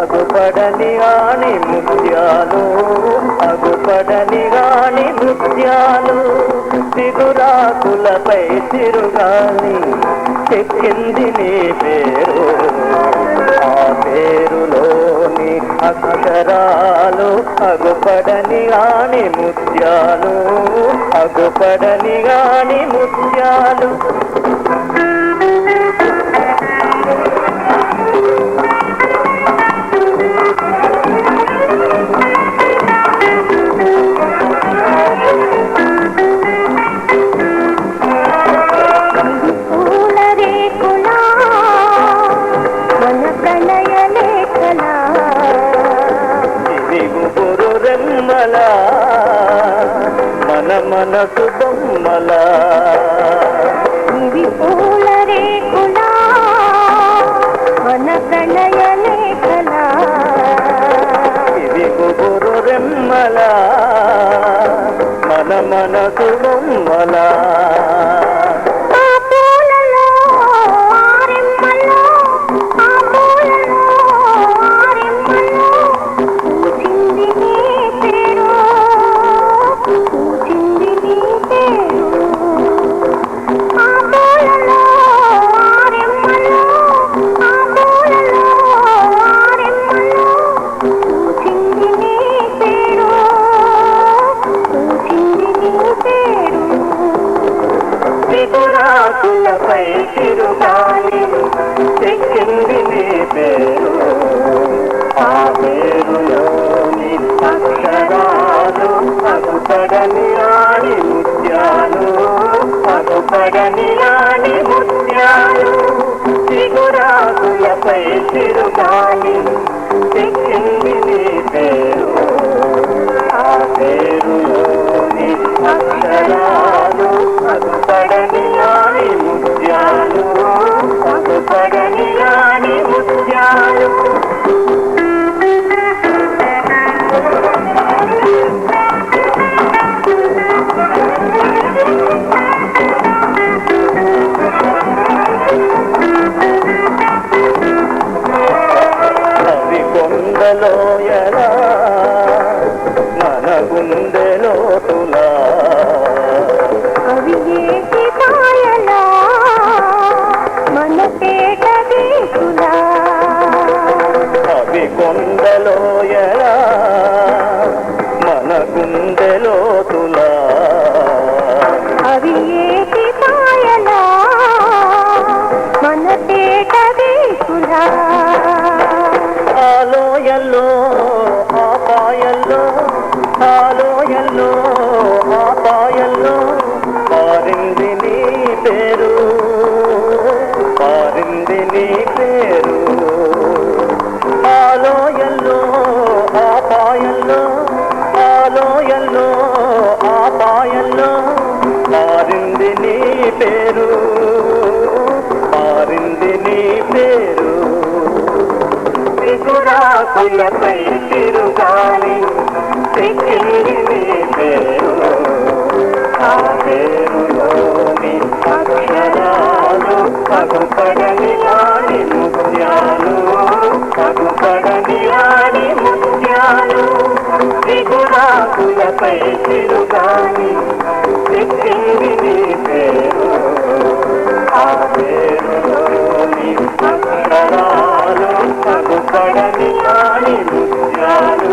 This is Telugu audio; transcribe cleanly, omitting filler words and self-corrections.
అగుపడని గాని ముత్యాలు, అగుపడని గాని ముత్యాలు, చిగురాకులపై చిరుగాలి చెక్కింది నీ పేరు. ఆ పేరులోని అక్షరాలు అగుపడని గాని ముత్యాలు, అగుపడని గాని ముత్యాలు. మన మనసు బొమ్మల ఇవి పూల రేకులా మన ప్రణయ లేఖలా, ఇవి గుబురు రెమ్మల మన మనసు బొమ్మల. చిగురాకులపై చిరుగాలి చెక్కింది నీ పేరు. ఆ పేరులోని అక్షరాలు అగుపడని రాణి ముత్యాలు, అగుపడని రాణి ముత్యాలు, చిగురాకులపై చిరుగాలి చెక్కింది నీ పేరు. ఆ పేరులోని అక్షరాలు అగుపడని రాణి ముత్యాలు, అగుపడని రాణి ముత్యాలు. అవి కొండలో ఎలా మన గుండెలో తులా, అవి ఏటి కాయలా మన పేట దీకులా, అవి కొండలో ఎలా మన గుండెలో తులా, అవి ఏటి కాయలా మన పేట దీకులా. ఆలోయల్లో ఆ పాయల్లో, ఆలోయల్లో ఆ పాయల్లో పారింది నీ పేరు, పారింది నీ పేరు. ఆలోయల్లో ఆ పాయల్లో, ఆలోయల్లో ఆ పాయల్లో పారింది నీ పేరు, పారింది నీ పేరు. చిగురాకులపై చిరుగాలి చెక్కింది నీ పేరు. ఆ పేరులోని అక్షరాలు అగుపడని రాణి ముత్యాలు, అగుపడని రాణి ముత్యాలు, చిగురాకులపై చిరుగాలి చెక్కింది నీ పేరు. ఆ పేరులోని అక్షరాలు అగుపడని రాణి ముత్యాలు,